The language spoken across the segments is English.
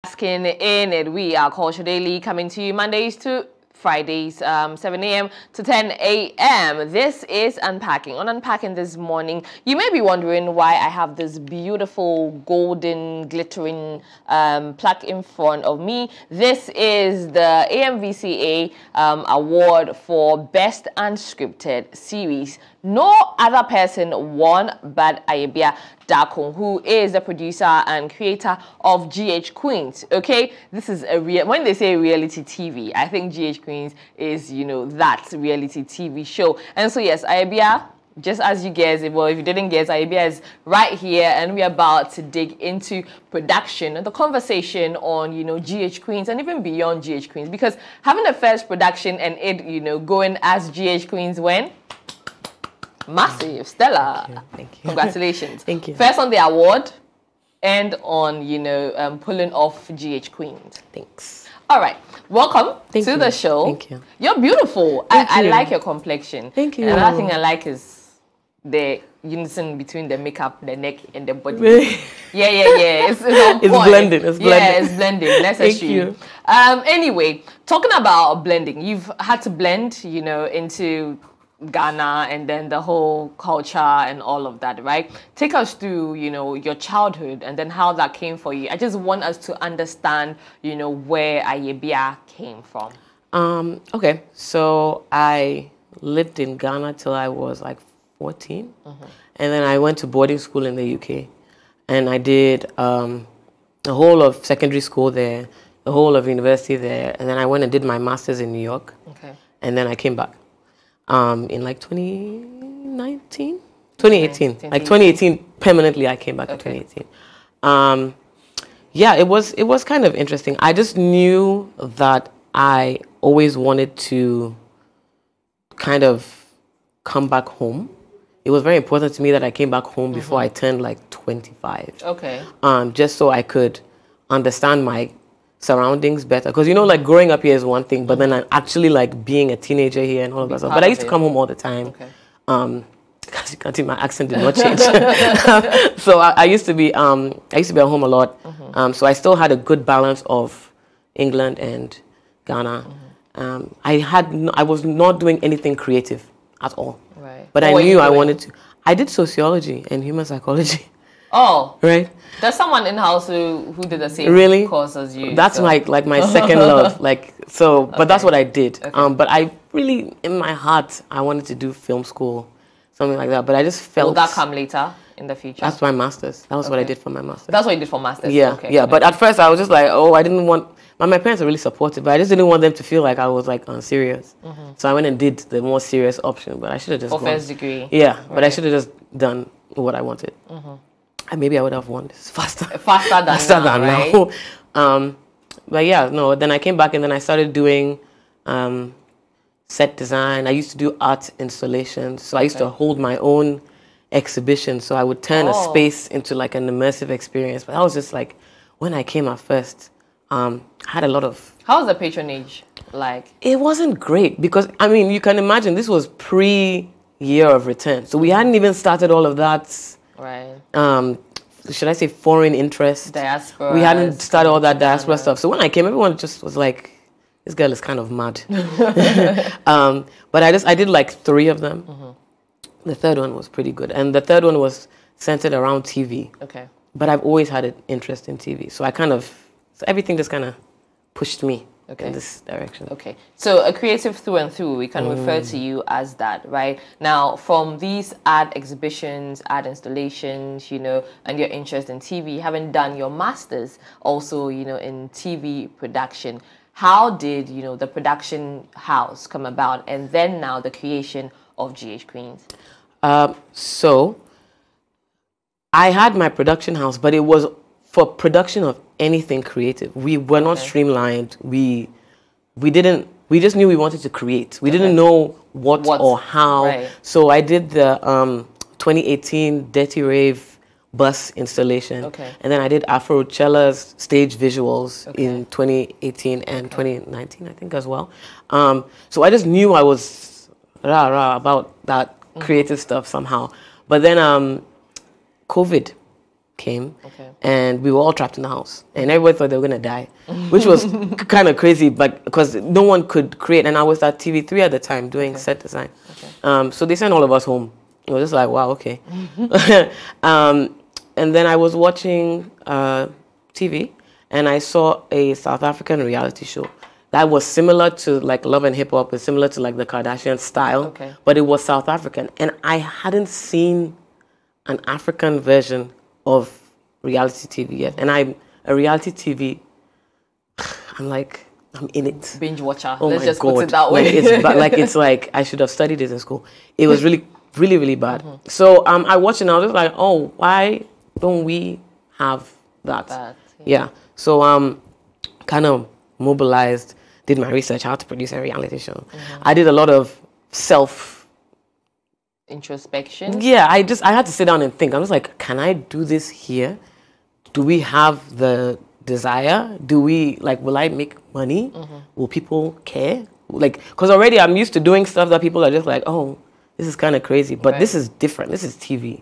Basking in it. We are Culture Daily, coming to you Mondays to Fridays, 7 a.m. to 10 a.m. This is Unpacking. On Unpacking this morning, you may be wondering why I have this beautiful golden glittering plaque in front of me. This is the AMVCA award for Best Unscripted Series. No other person won but Ayebea Darko, who is the producer and creator of ghqueens. Okay, this is a real, when they say reality TV, I think ghqueens is, you know, that reality TV show. And so yes, Ayebea, just as you guessed, well, if you didn't guess, Ayebea is right here, and we're about to dig into production and the conversation on, you know, ghqueens and even beyond ghqueens, because having a first production and it, you know, going as ghqueens when massive, stellar. Thank you. Congratulations. Thank you. First on the award and on, you know, pulling off ghqueens. Thanks. All right. Welcome to the show. Thank you. You're beautiful. I like your complexion. Thank you. And another thing I like is the unison between the makeup, the neck, and the body. Yeah. It's on point. It's blending. It's blending. Yeah, it's blending. Let's Thank assume. you. Anyway, talking about blending, you've had to blend, you know, into Ghana and then the whole culture and all of that, right? Take us through, you know, your childhood and then how that came for you. I just want us to understand, you know, where Ayebea came from. Okay, so I lived in Ghana till I was like 14, and then I went to boarding school in the UK, and I did the whole of secondary school there, the whole of university there, and then I went and did my master's in New York, and then I came back. In like 2018, like 2018, permanently I came back in 2018. Yeah, it was kind of interesting. I just knew that I always wanted to kind of come back home. It was very important to me that I came back home before I turned like 25. Okay. Just so I could understand my surroundings better, because you know, like growing up here is one thing, but then I'm actually like being a teenager here and all of that stuff. But I used to come home all the time. Because you can't see, my accent did not change. So I used to be at home a lot. So I still had a good balance of England and Ghana. I was not doing anything creative at all. Right. But I knew I wanted to. I did sociology and human psychology. Oh, right. There's someone in house who did the same course as you. That's like my second love. Like so, but that's what I did. But I really, in my heart, I wanted to do film school, something like that. But I just felt. Will that come later in the future? That's my master's. That was what I did for my master's. That's what you did for master's. Yeah, yeah. But at first, I was just like, oh, I didn't want. My parents are really supportive, but I just didn't want them to feel like I was like unserious. So I went and did the more serious option. But I should have just. For first degree. Yeah, but I should have just done what I wanted. And maybe I would have won this faster than now. But yeah, no, then I came back and then I started doing set design. I used to do art installations. So I used to hold my own exhibition. So I would turn a space into like an immersive experience. But that was just like, when I came at first, I had a lot of... How was the patronage like? It wasn't great because, I mean, you can imagine this was pre-year of return. So we hadn't even started all of that. Right. Should I say foreign interest? Diaspora. We hadn't started all that diaspora stuff. So when I came, everyone just was like, this girl is kind of mad. But I did like 3 of them. The third one was pretty good. And the third one was centered around TV. Okay. But I've always had an interest in TV. So so everything just kind of pushed me in this direction. Okay. So a creative through and through, we can refer to you as that, right? Now, from these art exhibitions, art installations, you know, and your interest in TV, having done your master's also, you know, in TV production, how did, you know, the production house come about and then now the creation of ghqueens? So I had my production house, but it was for production of anything creative. We were not streamlined. We just knew we wanted to create. We didn't know what or how. Right. So I did the 2018 Dirty Rave bus installation. And then I did Afrocella's stage visuals in 2018 and 2019, I think, as well. So I just knew I was about that creative stuff somehow. But then COVID came, and we were all trapped in the house, and everybody thought they were gonna die, which was kind of crazy, but because no one could create, and I was at TV3 at the time doing set design, so they sent all of us home. It was just like, wow, okay. And then I was watching TV, and I saw a South African reality show that was similar to like Love and Hip Hop, and similar to like the Kardashian style, but it was South African, and I hadn't seen an African version of reality TV yet. And I'm a reality TV, I'm like, I'm in it. Binge watcher. Oh Let's my just God. put it that way. It's like I should have studied it in school. It was really, really, really bad. So I watched it and I was just like, oh, why don't we have that? Yeah. So kind of mobilized, did my research how to produce a reality show. I did a lot of introspection. Yeah, I had to sit down and think. I was like, can I do this here? Do we have the desire? Do we, like, will I make money? Will people care? Like, because already I'm used to doing stuff that people are just like, oh, this is kind of crazy, but this is different. This is TV.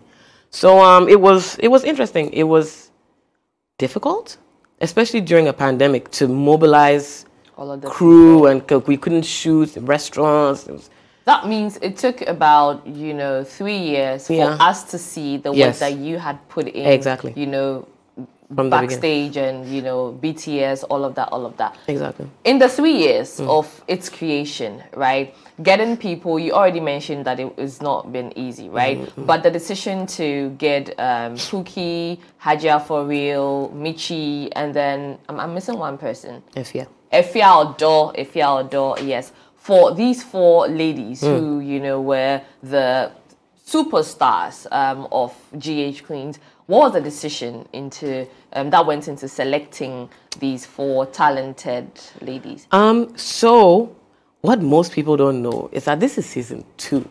So it was interesting. It was difficult, especially during a pandemic, to mobilize all of the crew, and we couldn't shoot in restaurants. That means it took about, 3 years for us to see the work that you had put in. Exactly. From backstage and, BTS, all of that. Exactly. In the 3 years of its creation, right, getting people, you already mentioned that it has not been easy, right? But the decision to get Cookie, Hajia For Real, Michy, and then, I'm missing one person. Efia Odo, yes. For these 4 ladies who, were the superstars of ghqueens, what was the decision that went into selecting these 4 talented ladies? So what most people don't know is that this is season 2.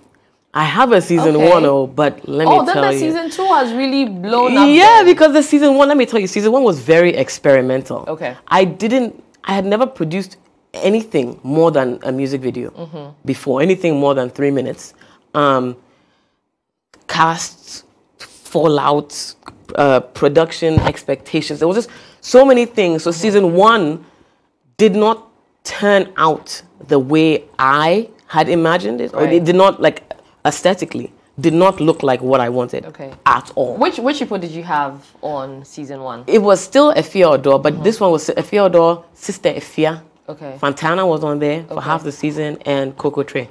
I have a season 1, but let me tell you. Oh, then the season 2 has really blown up. Yeah, because the season 1, let me tell you, season 1 was very experimental. I had never produced anything more than a music video before, anything more than 3 minutes. Casts, fallout, production expectations. There was just so many things. So season 1 did not turn out the way I had imagined it, or it did not, like, aesthetically, did not look like what I wanted at all. Which people did you have on season 1? It was still Efia Odo, but this one was Efia Odo, Sister Efia. Fantana was on there for half the season, and Coco Trey.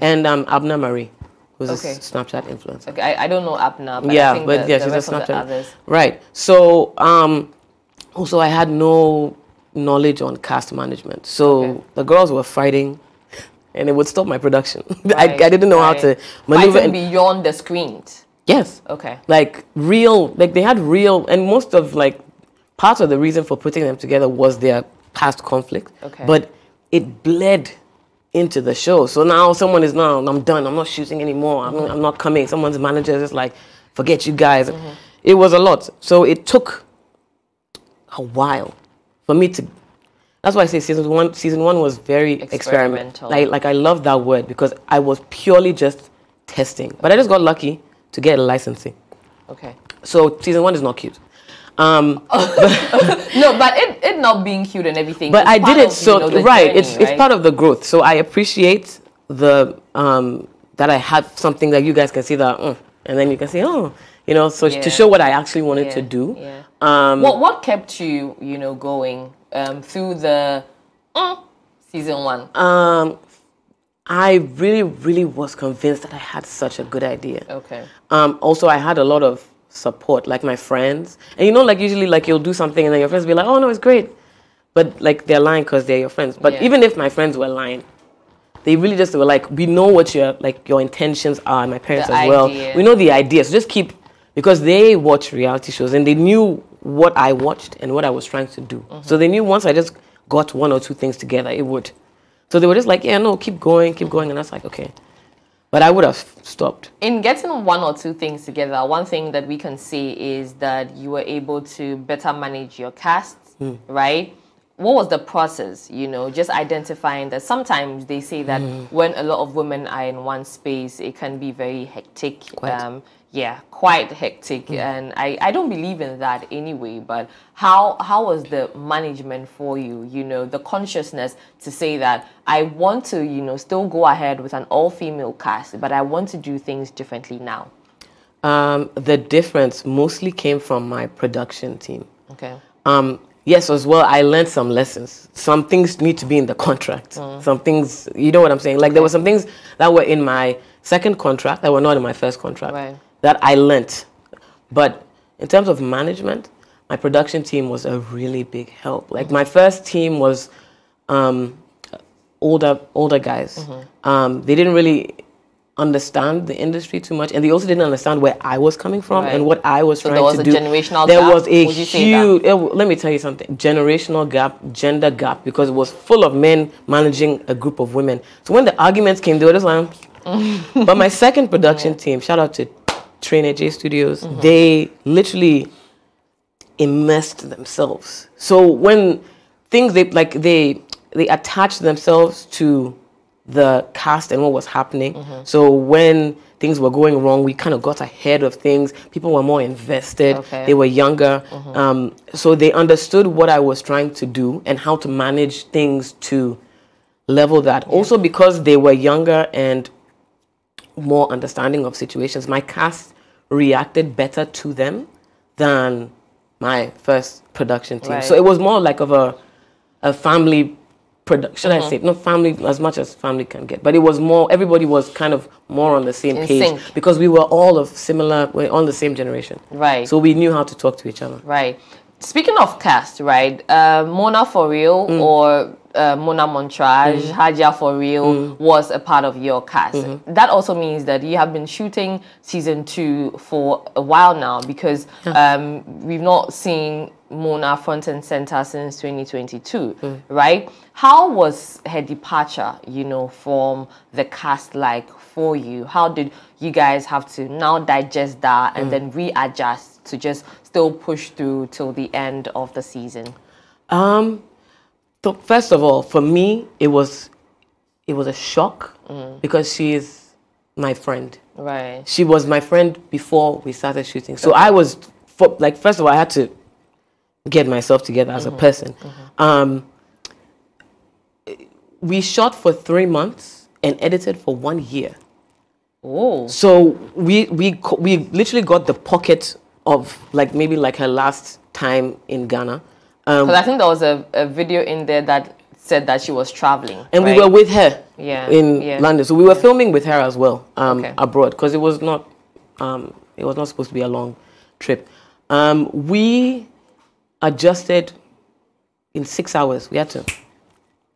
And Abna Marie, who's a Snapchat influencer. I don't know Abna, but I think she's a Snapchat. Right. So also I had no knowledge on cast management. So the girls were fighting, and it would stop my production. I didn't know how to maneuver. Fighting beyond the screens. Yes. Like real, like they had real, and most of like part of the reason for putting them together was their past conflict. But it bled into the show. So now someone is I'm done. I'm not shooting anymore. I'm not coming. Someone's manager is just like, forget you guys. It was a lot. So it took a while for me to. That's why I say season one was very experimental. Like I love that word because I was purely just testing. But I just got lucky to get a licensing. So season 1 is not cute. No, but it not being cute and everything. But I did it so right. It's part of the growth. So I appreciate the that I had something that you guys can see that, and then you can say, so to show what I actually wanted to do. What kept you, going through the season 1? I really, really was convinced that I had such a good idea. Also, I had a lot of support, like my friends. And like usually like you'll do something and then your friends will be like, oh no, it's great. But like they're lying because they're your friends. But even if my friends were lying, they really just were like, we know what your intentions are, my parents as well. We know the idea. So just keep, because they watch reality shows and they knew what I watched and what I was trying to do. So they knew once I just got 1 or 2 things together, it would. So they were just like, yeah, no, keep going. And I was like, okay. But I would have stopped. In getting 1 or 2 things together, one thing that we can see is that you were able to better manage your cast, right? what was the process, you know, just identifying that sometimes they say that when a lot of women are in one space, it can be very hectic. Yeah, quite hectic. And I don't believe in that anyway, but how was the management for you, you know, the consciousness to say that I want to, you know, still go ahead with an all-female cast, but I want to do things differently now? The difference mostly came from my production team. Okay. Yes, as well, I learned some lessons. Some things need to be in the contract. Some things, you know what I'm saying? Like there were some things that were in my second contract that were not in my first contract that I learned. But in terms of management, my production team was a really big help. Like my first team was older guys. They didn't really understand the industry too much, and they also didn't understand where I was coming from and what I was trying to do. There was a huge, let me tell you something, generational gap, gender gap, because it was full of men managing a group of women. So when the arguments came, they were just like, but my second production team, shout out to Trainer J Studios, they literally immersed themselves. So when things, they attached themselves to the cast and what was happening. So when things were going wrong, we kind of got ahead of things. People were more invested. They were younger. So they understood what I was trying to do and how to manage things to level that. Also because they were younger and more understanding of situations, my cast reacted better to them than my first production team. So it was more like of a family production, I say, not family as much as family can get, but it was more, everybody was kind of more on the same page because we were all of similar, we're on the same generation. So we knew how to talk to each other. Speaking of cast, Mona For Real or Mona Montrage, Hajia For Real was a part of your cast. That also means that you have been shooting season 2 for a while now, because we've not seen Mona front and center since 2022, right? How was her departure, you know, from the cast like for you? How did you guys have to now digest that and then readjust to just still push through till the end of the season? So first of all, for me, it was a shock because she is my friend. She was my friend before we started shooting. So I was, first of all, I had to get myself together as a person. We shot for 3 months and edited for 1 year. So we literally got the pocket of maybe her last time in Ghana. Because I think there was a video in there that said that she was traveling. And we were with her in London. So we were filming with her as well abroad, because it was not supposed to be a long trip. We adjusted in 6 hours. We had to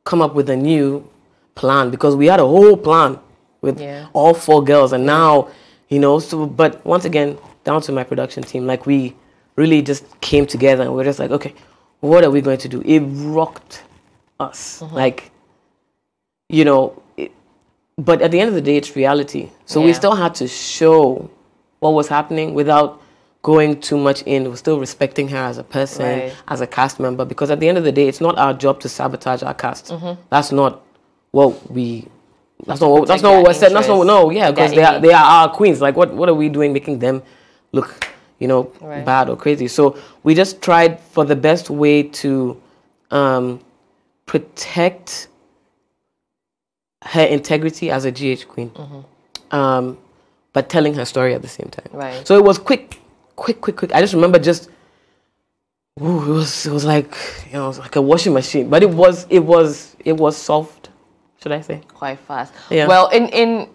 come up with a new plan because we had a whole plan with all 4 girls. And now, you know, but once again, down to my production team, we really just came together and we're just like, okay, what are we going to do? It rocked us. You know, but at the end of the day, it's reality. So we still had to show what was happening without going too much in. We're still respecting her as a person, as a cast member, because at the end of the day, it's not our job to sabotage our cast. That's not what we. That's not what we're saying. That's not because they are our queens. What are we doing, making them look, you know, bad or crazy? So we just tried for the best way to protect her integrity as a GH queen, but telling her story at the same time. So it was quick. I just remember it was like, you know, it was like a washing machine, but it was soft, should I say? Quite fast. Well, in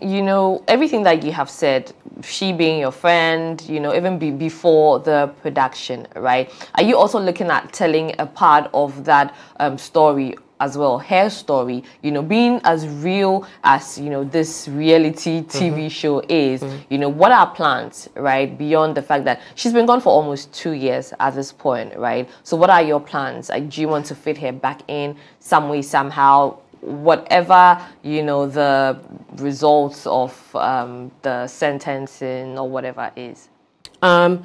you know, everything that you have said, she being your friend, you know, even before the production, right? Are you also looking at telling a part of that story as well, her story, you know, being as real as, you know, this reality TV show is, you know, what are plans, right? Beyond the fact that she's been gone for almost 2 years at this point, right? So what are your plans? Do you want to fit her back in some way, somehow? Whatever, you know, the results of the sentencing or whatever is. All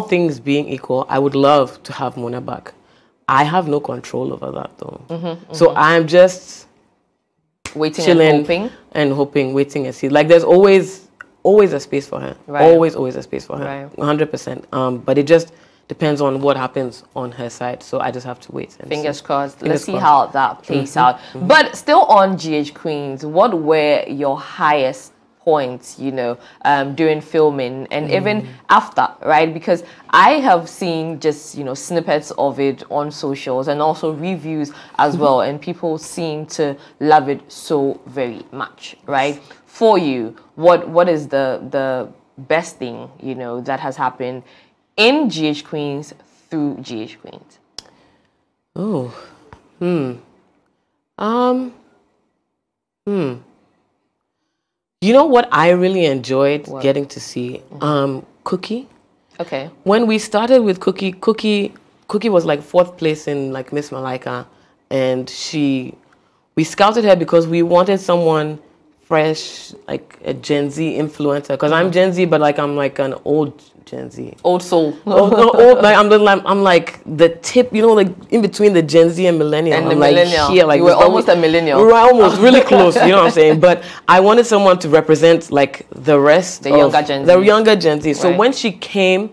things being equal, I would love to have Mona back. I have no control over that though. So I'm just waiting chilling and hoping, waiting and see. Like there's always a space for her. Right. Always a space for her. Right. 100%. But it just depends on what happens on her side. So I just have to wait and fingers see. crossed. Let's see how that plays out. But still on ghqueens, what were your highest points, you know, during filming and even after, right? Because I have seen just, you know, snippets of it on socials and also reviews as well, and people seem to love it so very much, right? For you, what is the best thing, you know, that has happened in ghqueens through ghqueens? Oh, You know what I really enjoyed getting to see? Cookie. Okay. When we started with Cookie was like 4th place in like Miss Malaika, and we scouted her because we wanted someone fresh, like a Gen Z influencer. Because I'm Gen Z, but like I'm like an old Gen Z. Old soul. Old, like I'm like the tip, you know, like in between the Gen Z and millennial. And I'm the like millennial. here, like you were almost a millennial. Right, almost, really close. You know what I'm saying? But I wanted someone to represent like the rest the younger Gen Z. The younger Gen Z. So right. when she came,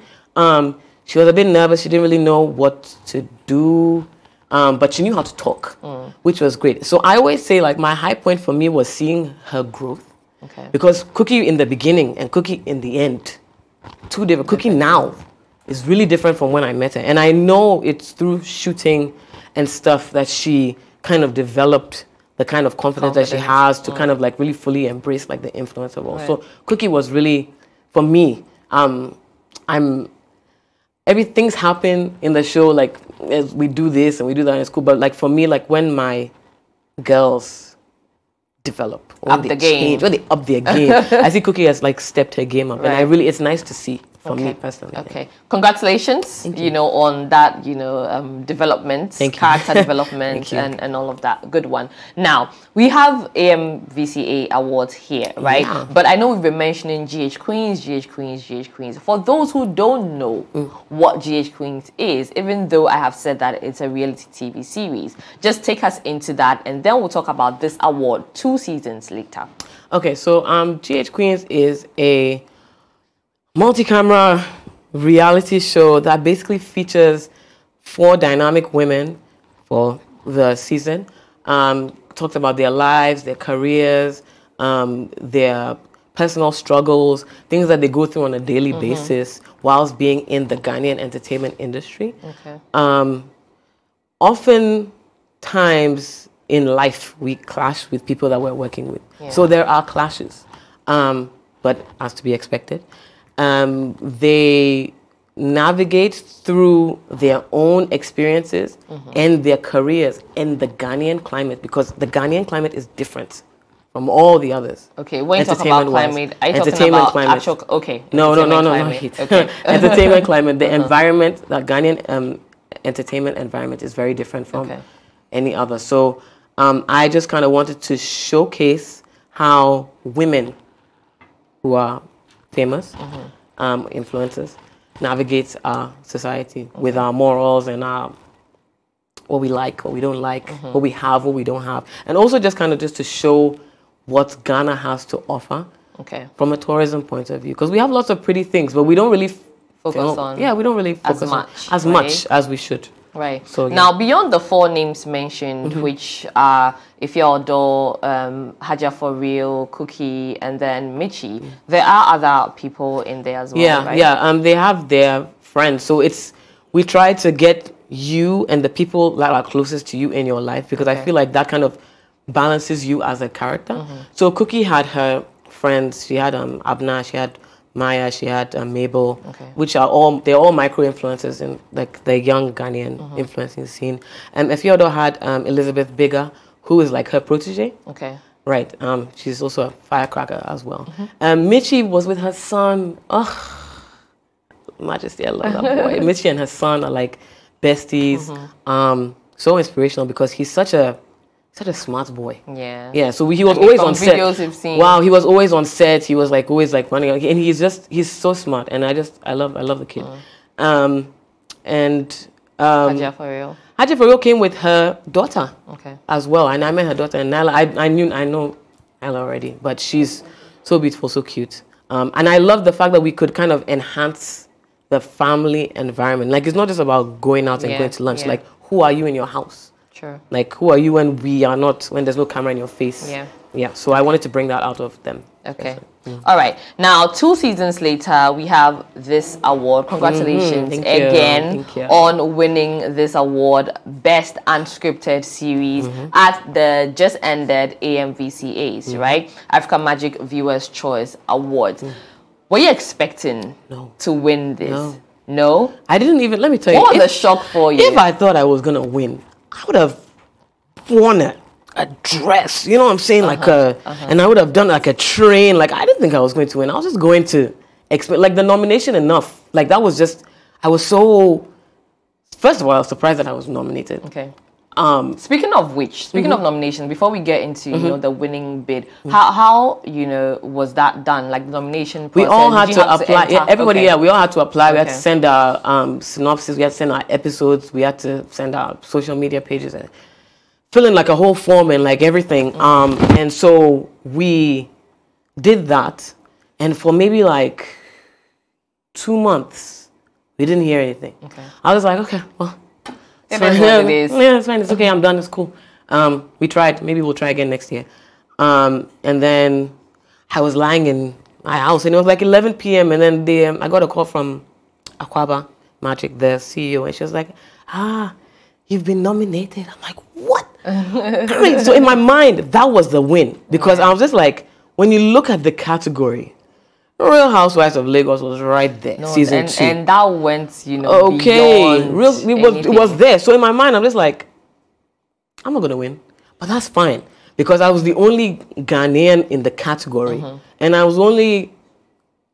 she was a bit nervous. She didn't really know what to do. But she knew how to talk, which was great. So I always say, like, my high point for me was seeing her growth. Okay. Because Cookie in the beginning and Cookie in the end, two different. Cookie now is really different from when I met her. And I know it's through shooting and stuff that she kind of developed the kind of confidence that she has to kind of, like, really fully embrace, like, the influencer role. Right. So Cookie was really, for me, everything's happen in the show, like, as we do this and we do that in school, but like for me, like when my girls develop, when they change, when they up their game, I see Cookie has like stepped her game up, and it's nice to see for me personally. Okay, congratulations, you know, on that, you know, development, character development, and all of that. Good one. Now we have AMVCA awards here, right? Yeah. But I know we've been mentioning ghqueens. For those who don't know what ghqueens is, even though I have said that it's a reality TV series, just take us into that, and then we'll talk about this award 2 seasons later. Okay, so ghqueens is a multi-camera reality show that basically features 4 dynamic women for the season. Talks about their lives, their careers, their personal struggles, things that they go through on a daily basis whilst being in the Ghanaian entertainment industry. Okay. Oftentimes in life, we clash with people that we're working with. Yeah. So there are clashes, but as to be expected. They navigate through their own experiences and their careers in the Ghanaian climate, because the Ghanaian climate is different from all the others. Okay, when you talk about climate, are you talking about actual? Okay. No. Okay. Entertainment climate, the environment, the Ghanaian entertainment environment is very different from any other. So I just kind of wanted to showcase how women who are famous influencers navigates our society with our morals and our what we like, what we don't like, what we have, what we don't have, and also just kind of just to show what Ghana has to offer from a tourism point of view, because we have lots of pretty things, but we don't really focus on we don't really focus as much as we should. Right. So now, beyond the 4 names mentioned, which are Efia Odo, Haja For Real, Cookie, and then Michy, there are other people in there as well, right? Yeah, they have their friends. So we try to get you and the people that are closest to you in your life, because I feel like that kind of balances you as a character. So Cookie had her friends. She had Abna, she had Maya, she had Mabel, which are they're all micro-influencers in like the young Ghanaian influencing scene. And Efia Odo had Elizabeth Bigger, who is like her protege. Okay. Right. She's also a firecracker as well. Michy was with her son. Oh, Majesty, I love that boy. Michy and her son are like besties. So inspirational because he's such a smart boy. Yeah. Yeah. So he was always on set. Videos you've seen. Wow. He was always on set. He was like always like running, and he's so smart. And I love the kid. And Haja for real. Haja for real came with her daughter. Okay. As well, and I met her daughter, and Nyla. I know Nyla already, but she's so beautiful, so cute. And I love the fact that we could kind of enhance the family environment. Like, it's not just about going out and going to lunch. Like, who are you in your house? Sure. Like, who are you when we are not, when there's no camera in your face? Yeah. Yeah, so I wanted to bring that out of them. Okay. All right. Now, 2 seasons later, we have this award. Congratulations again on winning this award, Best Unscripted Series at the just ended AMVCAs, right? African Magic Viewers' Choice Awards. Were you expecting to win this? No? I didn't even, let me tell you. What was the shock for you? If I thought I was going to win, I would have won it. A dress, you know what I'm saying? And I would have done like a train. Like, I didn't think I was going to win. I was just going to expect, like, the nomination enough. Like, that was just, I was so, first of all, I was surprised that I was nominated. Okay. Speaking of which, speaking of nominations, before we get into, you know, the winning bid, how, you know, was that done? Like, the nomination process? We all had to apply. Yeah, everybody, we all had to apply. We had to send our synopsis. We had to send our episodes. We had to send our social media pages and fill in like a whole form and like everything. And so we did that. And for maybe like 2 months, we didn't hear anything. Okay. I was like, okay, well, it's fine. Yeah, it's fine. It's okay. I'm done. It's cool. We tried. Maybe we'll try again next year. And then I was lying in my house and it was like 11 p.m. And then I got a call from Aquaba Magic, the CEO, and she was like, you've been nominated. I'm like, what? Great. So in my mind, that was the win. Because I was just like, when you look at the category, Real Housewives of Lagos was right there, season 2. And that went, you know, beyond it was there. So in my mind, I'm just like, I'm not going to win. But that's fine. Because I was the only Ghanaian in the category. And it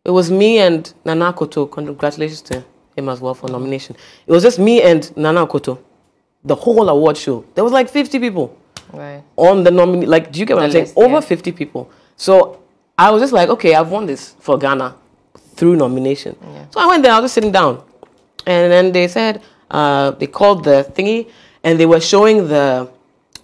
was me and Nana Koto. Congratulations to him as well for nomination. It was just me and Nana Koto. The whole award show. There was like 50 people on the nominee. Like, do you get what I'm saying? Over 50 people. So I was just like, okay, I've won this for Ghana through nomination. So I went there, I was just sitting down. And then they said, they called the thingy and they were showing the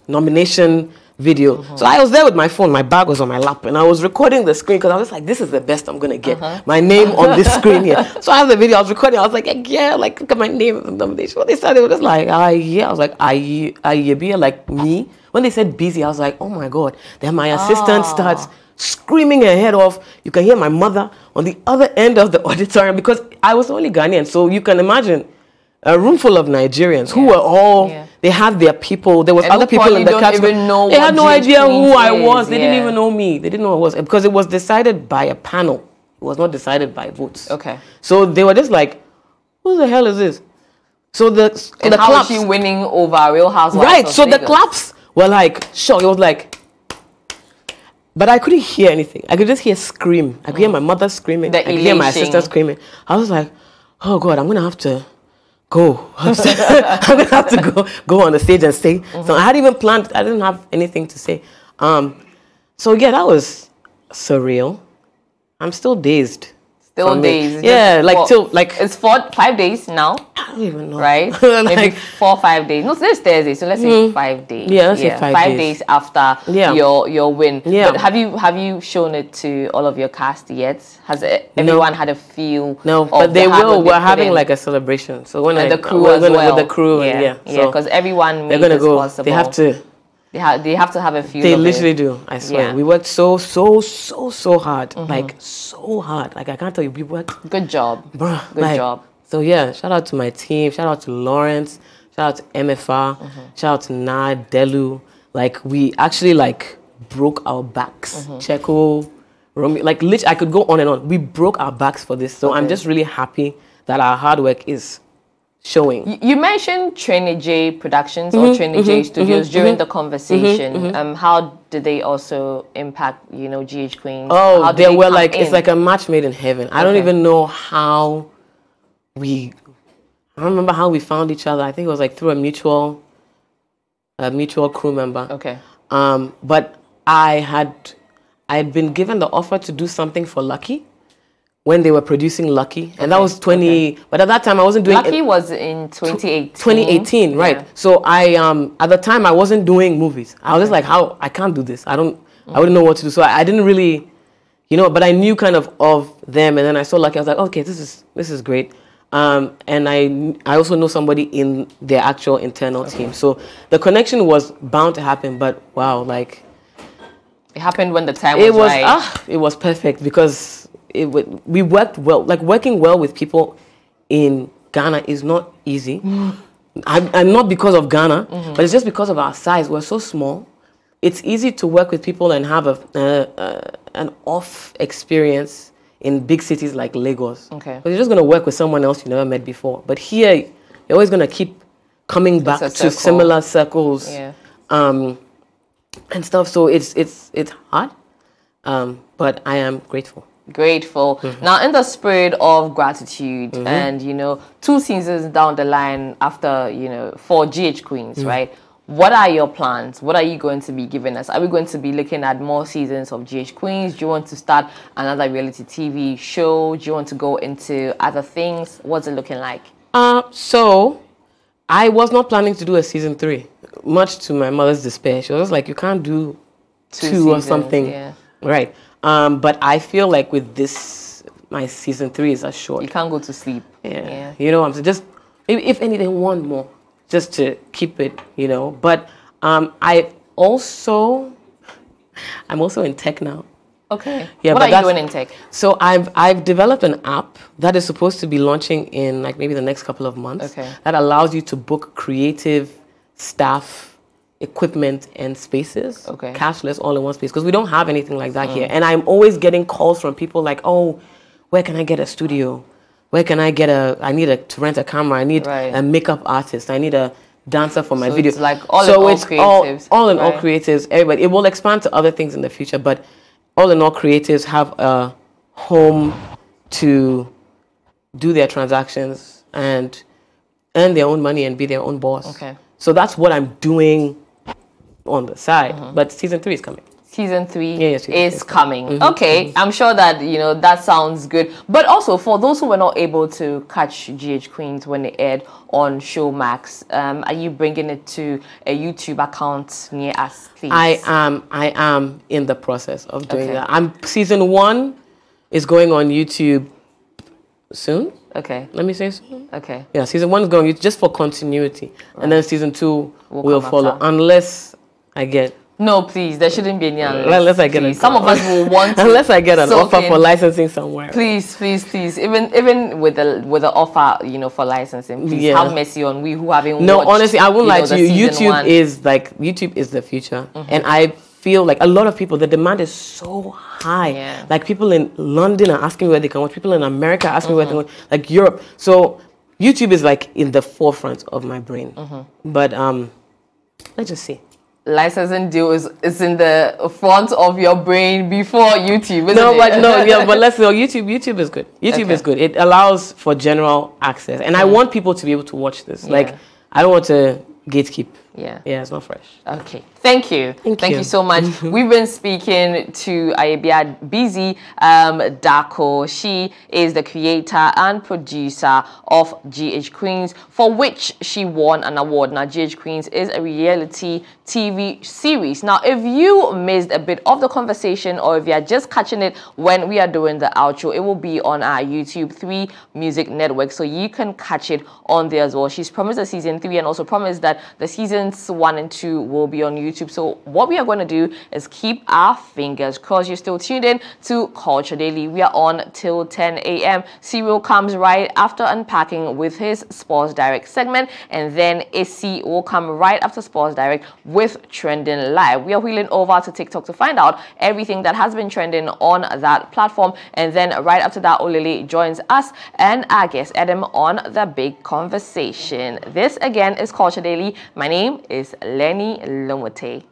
nomination video. So I was there with my phone, my bag was on my lap, and I was recording the screen because I was like, this is the best I'm going to get. My name on this screen here. So I have the video, I was recording, I was like, yeah, like, look at my name in the nomination. When they started, they were just like, yeah. I was like, Ayebea, like me. When they said busy, I was like, oh my God. Then my assistant starts screaming her head off. You can hear my mother on the other end of the auditorium because I was only Ghanaian. So you can imagine a room full of Nigerians who were all, they had their people. There was other people in the category. They had no idea who I was. They didn't even know me. They didn't know who I was because it was decided by a panel. It was not decided by votes. Okay. So they were just like, who the hell is this? So the how claps, is she winning over Real Housewives? Right. So the claps were like, sure. It was like, but I couldn't hear anything. I could just hear scream. I could hear my mother screaming. I could hear my sister screaming. I was like, oh God, I'm gonna have to go. I'm gonna have to go on the stage and say. So I hadn't even planned. I didn't have anything to say. So yeah, that was surreal. I'm still dazed. Still dazed. Yeah, like till like it's 5 days now. I don't even know. Right? Like, maybe 4 or 5 days. No, today's Thursday, so let's say 5 days. Yeah, let's say 5 days after your win. Yeah. But have you shown it to all of your cast yet? Has everyone had a feel? No, but they will. We're having like a celebration. So when the crew as well. With the crew, yeah, because everyone made this possible. They have to. They have to have a feel. They literally do. I swear. Yeah. We worked so hard. Like so hard. Like I can't tell you. We worked. Good job. Bruh, Good job. So yeah, shout out to my team. Shout out to Lawrence. Shout out to MFR. Shout out to Nad, Delu. Like we actually like broke our backs. Checo, Romeo. Like literally, I could go on and on. We broke our backs for this. So I'm just really happy that our hard work is showing. You mentioned Trainer J Productions or Trainer J Studios during the conversation. How did they also impact, you know, ghqueens? Oh, they were like, it's like a match made in heaven. I don't even know how I don't remember how we found each other. I think it was like through a mutual crew member. Okay. But I'd been given the offer to do something for Lucky when they were producing Lucky, and that was 20. But at that time, I wasn't doing. Lucky was in 2018. 2018, right? Yeah. So I at the time I wasn't doing movies. I was just like, how I can't do this. I wouldn't know what to do. So I didn't really, you know. But I knew kind of them, and then I saw Lucky. I was like, okay, this is great. And I also know somebody in their actual internal team. So the connection was bound to happen. But wow, like it happened when the time was right. It was perfect because we worked well. Like working well with people in Ghana is not easy. I'm not because of Ghana, but it's just because of our size. We're so small. It's easy to work with people and have an off experience in big cities like Lagos. Okay. But you're just going to work with someone else you never met before. But here, you're always going to keep coming back to similar circles. Yeah. And stuff. So it's hard, but I am grateful. Grateful. Now, in the spirit of gratitude, and 2 seasons down the line after for ghqueens, right? What are your plans? What are you going to be giving us? Are we going to be looking at more seasons of ghqueens? Do you want to start another reality TV show? Do you want to go into other things? What's it looking like? So I was not planning to do a season 3, much to my mother's despair. She was like, you can't do 2 seasons, or something. Yeah. Right. But I feel like with this, my season 3 is a short. You can't go to sleep. Yeah. You know, I'm just, if anything, 1 more, just to keep it, But I'm also in tech now. Okay. Yeah. What are you doing in tech? So I've developed an app that is supposed to be launching in like maybe the next couple of months. Okay. That allows you to book creative staff, equipment, and spaces. Okay. Cashless, all in one space, because we don't have anything like that here. And I'm always getting calls from people like, oh, where can I get a studio? Where can I get I need to rent a camera. I need a makeup artist. I need a dancer for my video. It's like all creatives. All creatives, everybody. It will expand to other things in the future, but all in all, creatives have a home to do their transactions and earn their own money and be their own boss. Okay. So that's what I'm doing on the side. But season 3 is coming. Season 3 is coming. Okay, I'm sure that that sounds good. But also for those who were not able to catch ghqueens when they aired on Showmax, are you bringing it to a YouTube account near us, please? I am in the process of doing that. Season 1 is going on YouTube soon. Okay. Let me say soon. Okay. Yeah, season 1 is going just for continuity, and then season 2 will follow unless I get. No, please. There shouldn't be any unless I get some of us will want to unless I get an offer for licensing somewhere. Please. Even with the offer, for licensing, please have mercy on we who haven't. No, watched, honestly, I won't lie to you. YouTube is the future, and I feel like a lot of people. The demand is so high. Yeah. Like people in London are asking where they can watch. People in America are asking where they can watch. Like Europe. So YouTube is like in the forefront of my brain. But let's just see. Licensing deal is in the front of your brain before YouTube, isn't it? But let's go. YouTube is good. YouTube is good. It allows for general access, and I want people to be able to watch this. Like, I don't want to gatekeep. Yeah, it's not fresh. Okay, thank you. Thank you so much. We've been speaking to Ayebea BZ Darko. She is the creator and producer of ghqueens, for which she won an award. Now, ghqueens is a reality TV series. Now, if you missed a bit of the conversation, or if you're just catching it when we are doing the outro, it will be on our YouTube 3 Music Network, so you can catch it on there as well. She's promised a season 3 and also promised that the seasons 1 and 2 will be on YouTube. So what we are going to do is keep our fingers crossed. You're still tuned in to Culture Daily. We are on till 10 a.m. Cyril comes right after Unpacking with his Sports Direct segment, and then AC will come right after Sports Direct with Trending Live. We are wheeling over to TikTok to find out everything that has been trending on that platform, and then right after that, Olele joins us and our guest Adam on the big conversation. This again is Culture Daily. My name is Lenny Lomote.